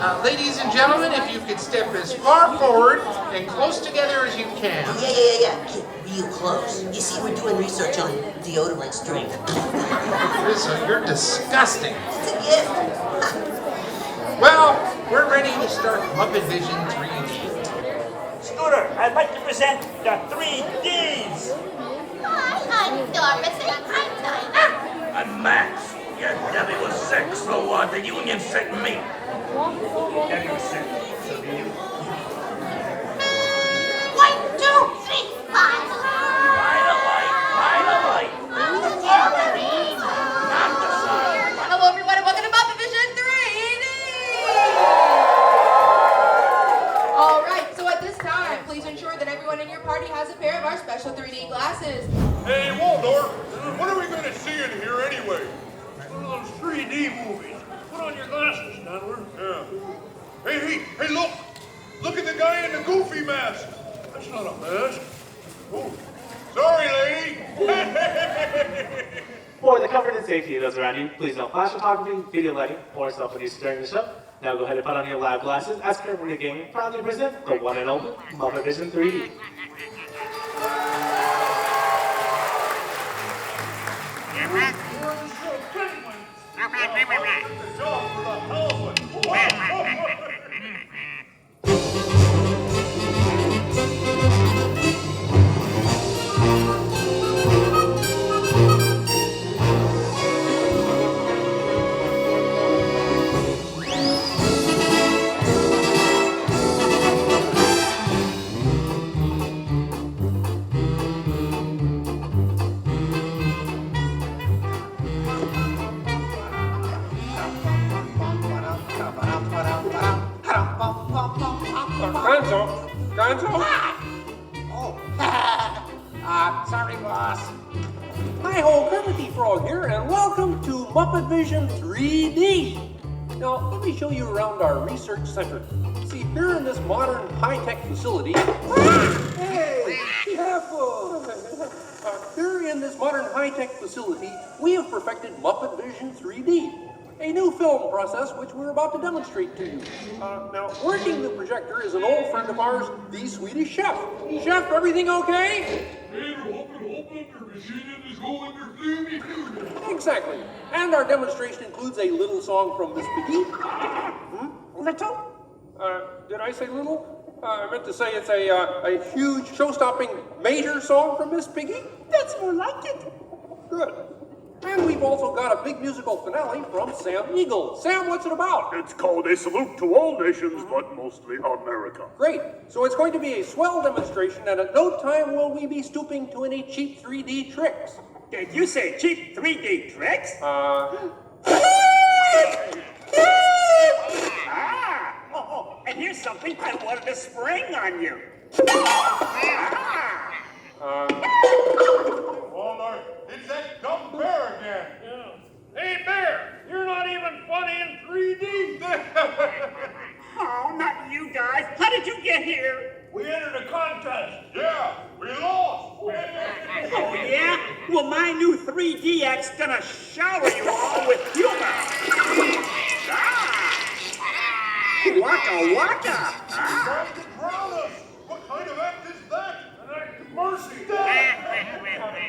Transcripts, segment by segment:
Ladies and gentlemen, if you could step as far forward and close together as you can. Yeah. Get real close. You see, we're doing research on deodorant strength. Rizzo, you're disgusting. It's a gift. Well, we're ready to start Muppet Vision 3D. Scooter, I'd like to present the 3Ds. Hi, I'm Doris and I'm Dinah. I'm Max. Yeah, Debbie was sick, so the union sent me. Debbie was sick, so do you. 1, 2, 3, 5. Ride a light. Not the sun. Hello everyone and welcome to Muppet Vision 3D! Alright, so at this time, please ensure that everyone in your party has a pair of our special 3D glasses. Hey, Waldorf, what are we going to see in here anyway? One of those 3D movies. Put on your glasses, Donald. Yeah. Hey, look! Look at the guy in the goofy mask! That's not a mask. Oh, sorry, lady! For the comfort and safety of those around you, please no flash photography, video lighting, or self-use during the show. Now go ahead and put on your live glasses as California Gaming proudly present the one and only Muppet Vision 3D. Good job for the Gonzo? Oh. Sorry, boss. Hi-ho, Kermit the Frog here, and welcome to Muppet Vision 3D. Now, let me show you around our research center. See, here in this modern high-tech facility... Hey, be careful! Here in this modern high-tech facility, we have perfected Muppet Vision 3D. A new film process which we're about to demonstrate to you. Now, working the projector is an old friend of ours, the Swedish Chef. Chef, everything okay? Exactly. And our demonstration includes a little song from Miss Piggy. Little? Did I say little? I meant to say it's a huge, show-stopping major song from Miss Piggy. That's more like it. Good. And we've also got a big musical finale from Sam Eagle. Sam, what's it about? It's called A Salute to All Nations, but mostly America. Great. So it's going to be a swell demonstration, and at no time will we be stooping to any cheap 3D tricks. Did you say cheap 3D tricks? And here's something I wanted to spring on you. Walmart, it's that dumb bear again. Yeah. Hey, Bear, you're not even funny in 3D. Oh, not you guys. How did you get here? We entered a contest. Yeah, we lost. Oh, yeah? Well, my new 3DX gonna shower you all with humor. Waka waka. Trying to drown us. What kind of act is that? An act of mercy.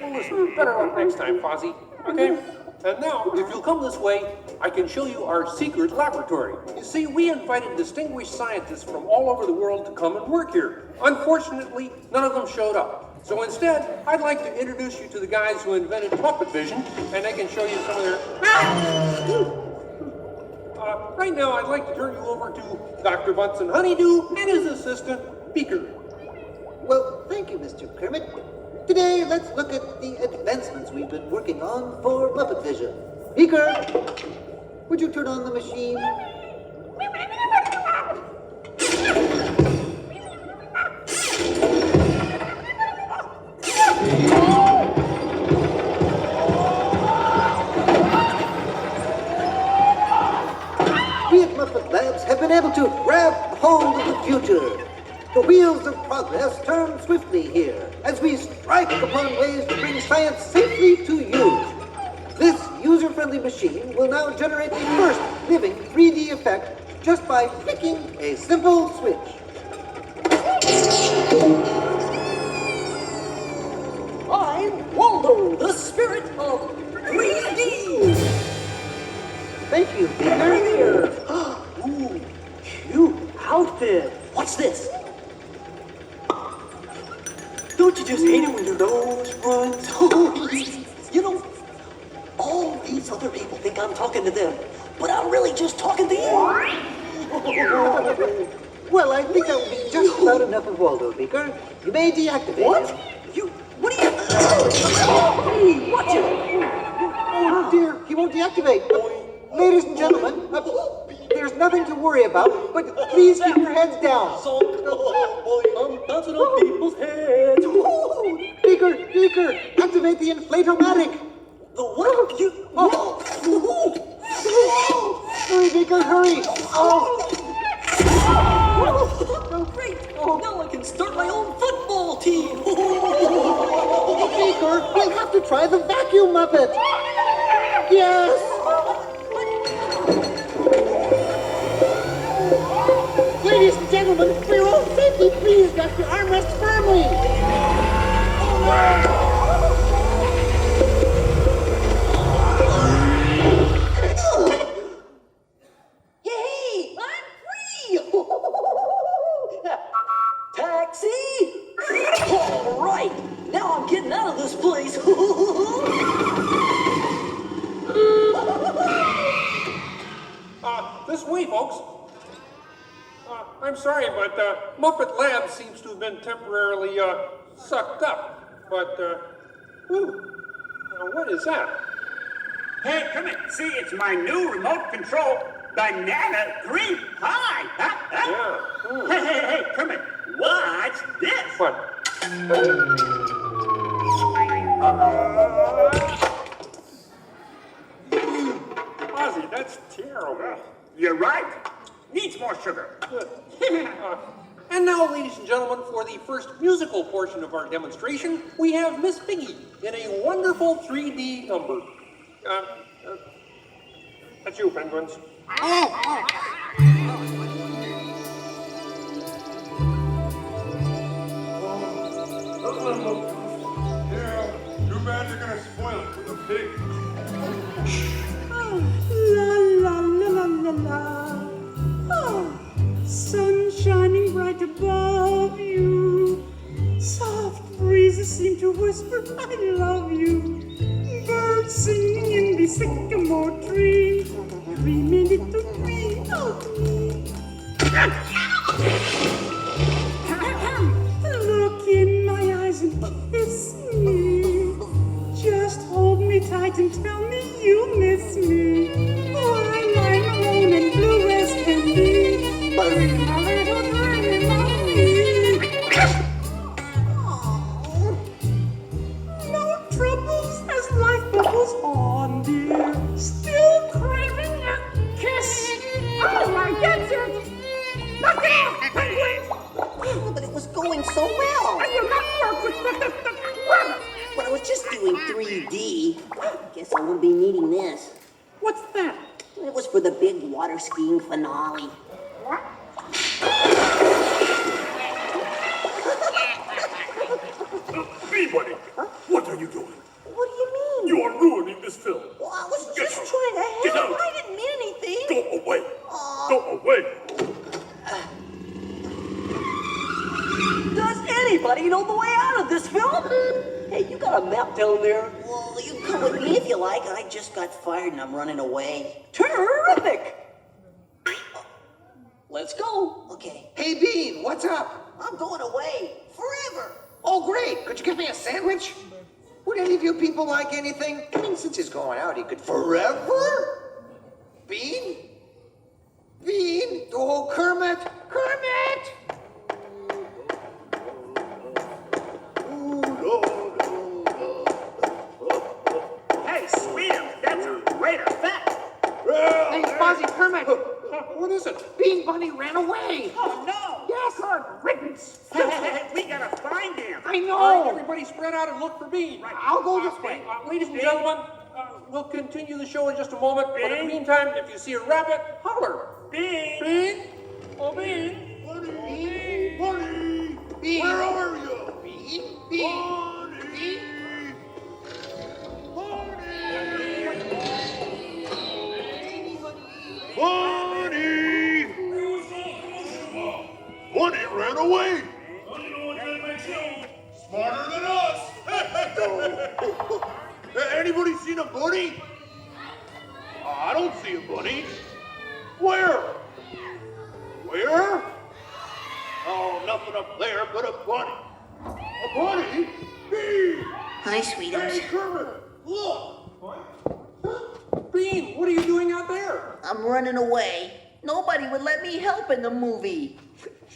Well, listen, better luck next time, Fozzie. Okay? And now, if you'll come this way, I can show you our secret laboratory. You see, we invited distinguished scientists from all over the world to come and work here. Unfortunately, none of them showed up. So instead, I'd like to introduce you to the guys who invented Muppet Vision, and they can show you some of their... right now, I'd like to turn you over to Dr. Bunsen Honeydew and his assistant, Beaker. Well, thank you, Mr. Kermit. Today, let's look at the advancements we've been working on for Muppet Vision. Beaker, would you turn on the machine? We at Muppet Labs have been able to grab hold of the future. The wheels of progress turn swiftly here as we strike upon ways to bring science safely to you. This user-friendly machine will now generate the first living 3D effect just by flicking a simple switch. I'm Waldo, the spirit of 3D. Thank you, Beaker. Here. Ooh, cute outfit. What's this? Don't you just hate it when your nose runs? You know, all these other people think I'm talking to them, but I'm really just talking to you. Well, I think that will be just about enough of Waldo, Beaker. You may deactivate What? him. What are you? Hey, watch it. Oh dear, he won't deactivate. Ladies and gentlemen, there's nothing to worry about, but please keep your heads down. I'm bouncing on people's heads. Beaker, activate the inflatomatic. The what? You? Hurry, Beaker, hurry. Oh, great. Now I can start my own football team. Beaker, we'll have to try the vacuum Muppet. Yes. Ladies and gentlemen, for your own safety, please grasp your armrests firmly. Yay! I'm free! Taxi! All right, now I'm getting out of this place. This way, folks. I'm sorry, but Muppet Lab seems to have been temporarily sucked up. But, what is that? Hey, come in. See, it's my new remote control banana cream pie. Huh? Hey, come in. Watch this. What? Ozzy, that's terrible. You're right. Needs more sugar. And now, ladies and gentlemen, for the first musical portion of our demonstration, we have Miss Piggy in a wonderful 3D number. That's you, penguins. Yeah, too bad they're gonna spoil it for the pig. La la la la la la. Oh, sun shining right above you. Soft breezes seem to whisper, I love you. Birds singing in the sycamore tree. 3 minutes to 3 of me. Look in my eyes and kiss me. Just hold me tight and tell me you miss me. While I'm alone and blue as can be. A little dream of me. No troubles as life bubbles on, dear. Still craving a kiss. All right, that's it. Knock it off, penguin. But it was going so well. I will not work with the rabbit. But I was just doing 3D. Guess I won't be needing this. What's that? It was for the big water skiing finale. What? Peabody, what are you doing? What do you mean? You are ruining this film. Well, I was Get just out. trying to Get help. out. I didn't mean anything. Go away. Go away. Does anybody know the way out of this film? Hey, you got a map down there? Well, you can come with me if you like. I just got fired and I'm running away. Terrific! Let's go. Okay. Hey, Bean, what's up? I'm going away. Forever. Oh, great. Could you give me a sandwich? Would any of you people like anything? I mean, since he's going out, he could forever? Bean? Bean? Oh, Kermit! Kermit! Hey, Sweetum, that's a great effect. Hey, Fozzie, Kermit! What is it? Bean Bunny ran away! Oh, no. Yes! Good riddance. We gotta find him. I All right, know! everybody spread out and look for Bean. I'll go this way. Ladies and gentlemen, we'll continue the show in just a moment. But in the meantime, if you see a rabbit, holler. Bean. Bean! ran away. Well, you know what that makes you? Smarter than us. Anybody seen a bunny? I don't see a bunny. Where? Where? Oh, nothing up there but a bunny. A bunny? Bean! Hi, sweetheart. Hey, Kermit, look! Bean, what are you doing out there? I'm running away. Nobody would let me help in the movie.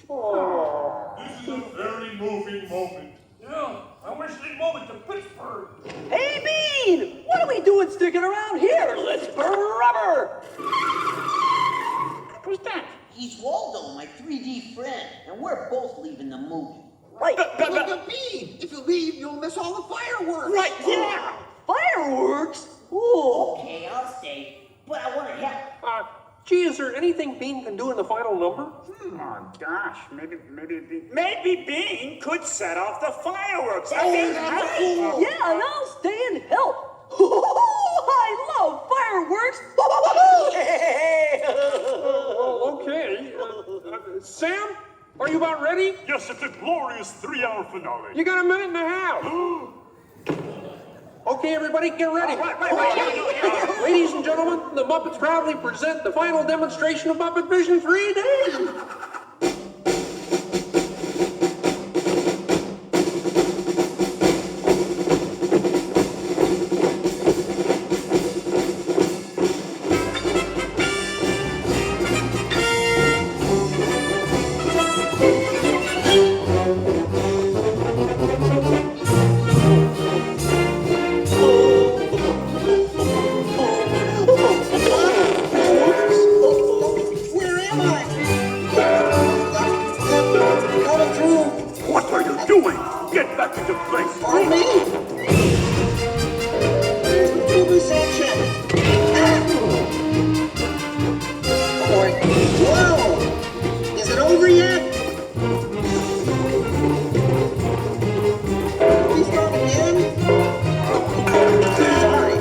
Oh. This is a very moving moment. Yeah, I wish they'd move it to Pittsburgh. Hey, Bean! What are we doing sticking around here? Let's burn rubber! Who's that? He's Waldo, my 3D friend, and we're both leaving the movie. Right. But Bean, if you leave, you'll miss all the fireworks. Right, yeah! Fireworks? Ooh. Okay, I'll stay, but I want to help. Gee, is there anything Bean can do in the final number? Oh gosh, maybe Bean could set off the fireworks. Yeah, and I'll stay and help. I love fireworks. Okay. Sam, are you about ready? Yes, it's a glorious 3-hour finale. You got a minute and a half. Okay, everybody, get ready. Ladies and gentlemen, the Muppets proudly present the final demonstration of Muppet Vision 3D. What are you doing? Get back into place. For me? Tube section. Whoa! Is it over yet? Can we start again? Sorry.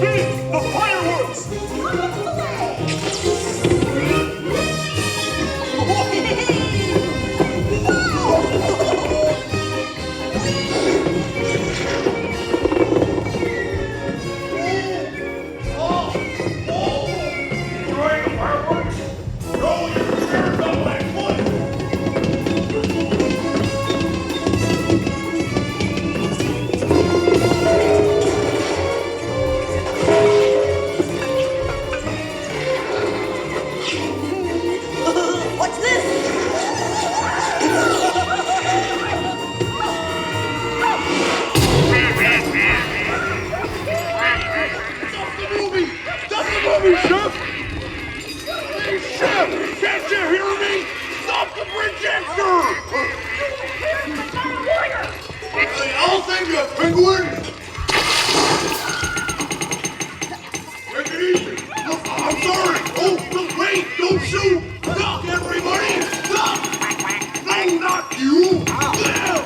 Bean, the fireworks! What's this? Stop the movie, Chef! Hey, Chef, can't you hear me? Stop the projector! I'll save you, penguin! Take it easy. Look, I'm sorry. Oh, no, wait, don't shoot! Stop, everybody! Stop! No, not you! Look out!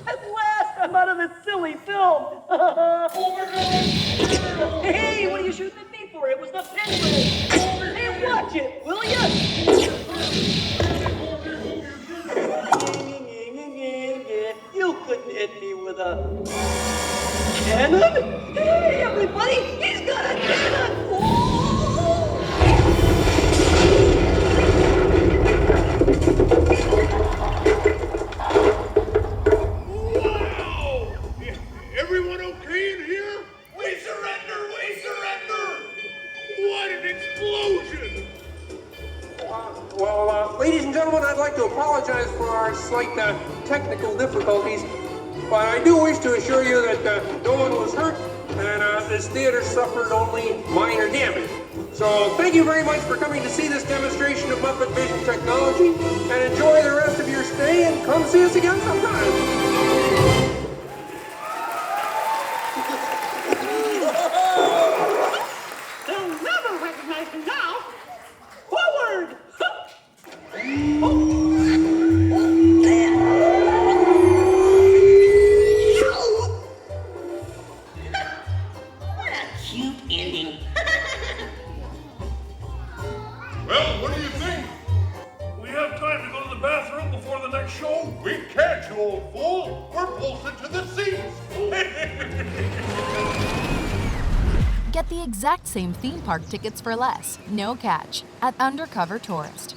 At last, I'm out of this silly film. Hey, what are you shooting at me for? It was the penguin. Hey, watch it, will ya? You couldn't hit me with a cannon. Hey, everybody, he's got a cannon. Wow! Everyone okay in here? We surrender! We surrender! What an explosion! Ladies and gentlemen, I'd like to apologize for our slight technical difficulties, but I do wish to assure you that no one was hurt and this theater suffered only minor damage. So thank you very much for coming to see this demonstration of Muppet Vision technology, and enjoy the rest of your stay, and come see us again sometime. They'll never recognize me now. Forward! Well, what do you think? We have time to go to the bathroom before the next show? We can't, you old fool. We're bolted to the seats. Get the exact same theme park tickets for less, no catch, at Undercover Tourist.